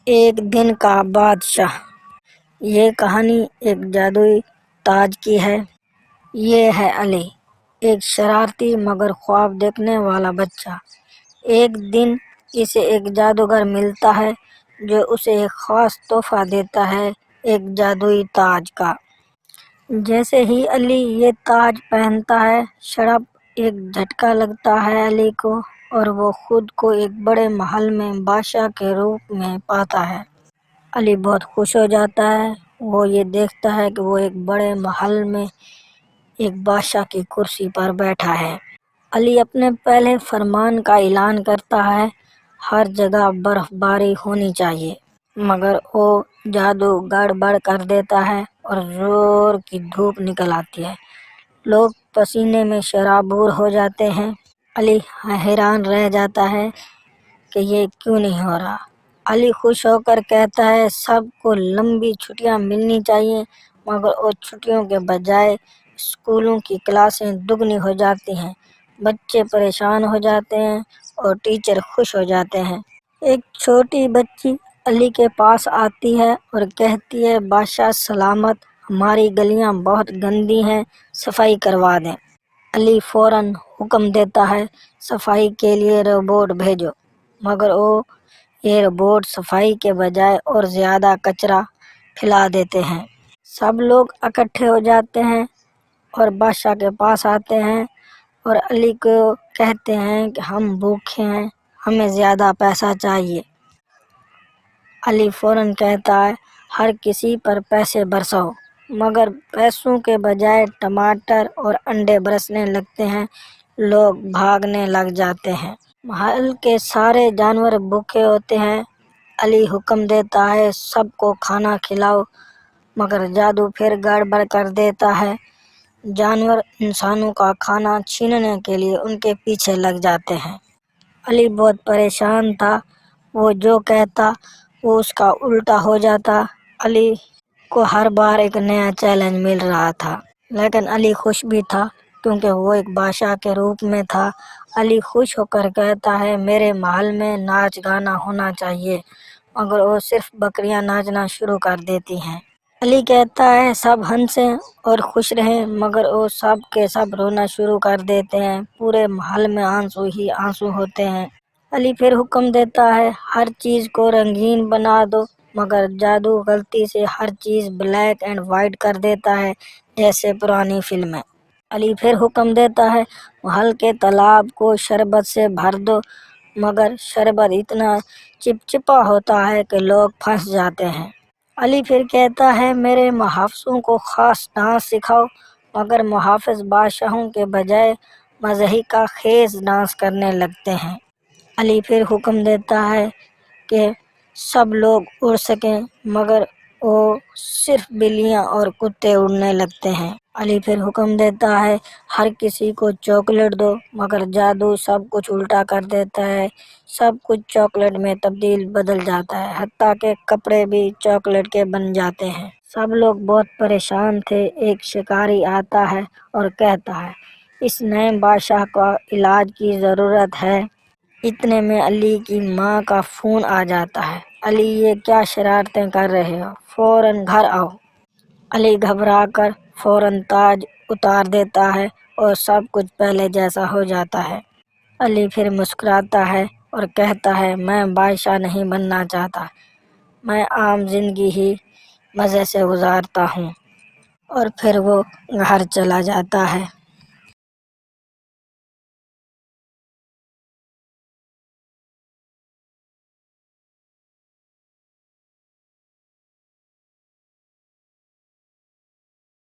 ایک دن کا بادشاہ۔ یہ کہانی ایک جادوئی تاج کی ہے۔ یہ ہے علی، ایک شرارتی مگر خواب دیکھنے والا بچہ۔ ایک دن اسے ایک جادوگر ملتا ہے جو اسے ایک خاص تحفہ دیتا ہے، ایک جادوئی تاج کا۔ جیسے ہی علی یہ تاج پہنتا ہے، شڑپ ایک جھٹکا لگتا ہے علی کو، اور وہ خود کو ایک بڑے محل میں بادشاہ کے روپ میں پاتا ہے۔ علی بہت خوش ہو جاتا ہے۔ وہ یہ دیکھتا ہے کہ وہ ایک بڑے محل میں ایک بادشاہ کی کرسی پر بیٹھا ہے۔ علی اپنے پہلے فرمان کا اعلان کرتا ہے، ہر جگہ برف باری ہونی چاہیے، مگر وہ جادو گڑبڑ کر دیتا ہے اور زور کی دھوپ نکل آتی ہے۔ لوگ پسینے میں شرابور ہو جاتے ہیں۔ علی حیران رہ جاتا ہے کہ یہ کیوں نہیں ہو رہا۔ علی خوش ہو کر کہتا ہے سب کو لمبی چھٹیاں ملنی چاہیے، مگر وہ چھٹیوں کے بجائے اسکولوں کی کلاسیں دگنی ہو جاتی ہیں، بچے پریشان ہو جاتے ہیں اور ٹیچر خوش ہو جاتے ہیں۔ ایک چھوٹی بچی علی کے پاس آتی ہے اور کہتی ہے بادشاہ سلامت، ہماری گلیاں بہت گندی ہیں، صفائی کروا دیں۔ علی فوراً حکم دیتا ہے صفائی کے لیے روبوٹ بھیجو، مگر وہ یہ روبوٹ صفائی کے بجائے اور زیادہ کچرا پھیلا دیتے ہیں۔ سب لوگ اکٹھے ہو جاتے ہیں اور بادشاہ کے پاس آتے ہیں اور علی کو کہتے ہیں کہ ہم بھوکے ہیں، ہمیں زیادہ پیسہ چاہیے۔ علی فوراً کہتا ہے ہر کسی پر پیسے برساؤ، مگر پیسوں کے بجائے ٹماٹر اور انڈے برسنے لگتے ہیں۔ لوگ بھاگنے لگ جاتے ہیں۔ محل کے سارے جانور بھوکے ہوتے ہیں۔ علی حکم دیتا ہے سب کو کھانا کھلاؤ، مگر جادو پھر گڑبڑ کر دیتا ہے۔ جانور انسانوں کا کھانا چھیننے کے لیے ان کے پیچھے لگ جاتے ہیں۔ علی بہت پریشان تھا، وہ جو کہتا وہ اس کا الٹا ہو جاتا۔ علی کو ہر بار ایک نیا چیلنج مل رہا تھا، لیکن علی خوش بھی تھا کیونکہ وہ ایک بادشاہ کے روپ میں تھا۔ علی خوش ہو کر کہتا ہے میرے محل میں ناچ گانا ہونا چاہیے، مگر وہ صرف بکریاں ناچنا شروع کر دیتی ہیں۔ علی کہتا ہے سب ہنسیں اور خوش رہیں، مگر وہ سب کے سب رونا شروع کر دیتے ہیں۔ پورے محل میں آنسو ہی آنسو ہوتے ہیں۔ علی پھر حکم دیتا ہے ہر چیز کو رنگین بنا دو، مگر جادو غلطی سے ہر چیز بلیک اینڈ وائٹ کر دیتا ہے، جیسے پرانی فلمیں۔ علی پھر حکم دیتا ہے محل کے تالاب کو شربت سے بھر دو، مگر شربت اتنا چپچپا ہوتا ہے کہ لوگ پھنس جاتے ہیں۔ علی پھر کہتا ہے میرے محافظوں کو خاص ڈانس سکھاؤ، مگر محافظ بادشاہوں کے بجائے مضحکہ خیز ڈانس کرنے لگتے ہیں۔ علی پھر حکم دیتا ہے کہ سب لوگ اڑ سکیں، مگر وہ صرف بلیاں اور کتے اڑنے لگتے ہیں۔ علی پھر حکم دیتا ہے ہر کسی کو چاکلیٹ دو، مگر جادو سب کچھ الٹا کر دیتا ہے، سب کچھ چاکلیٹ میں بدل جاتا ہے، حتیٰ کہ کپڑے بھی چاکلیٹ کے بن جاتے ہیں۔ سب لوگ بہت پریشان تھے۔ ایک شکاری آتا ہے اور کہتا ہے اس نئے بادشاہ کو علاج کی ضرورت ہے۔ اتنے میں علی کی ماں کا فون آ جاتا ہے، علی یہ کیا شرارتیں کر رہے ہو، فوراً گھر آؤ۔ علی گھبرا کر فوراً تاج اتار دیتا ہے اور سب کچھ پہلے جیسا ہو جاتا ہے۔ علی پھر مسکراتا ہے اور کہتا ہے میں بادشاہ نہیں بننا چاہتا، میں عام زندگی ہی مزے سے گزارتا ہوں، اور پھر وہ گھر چلا جاتا ہے۔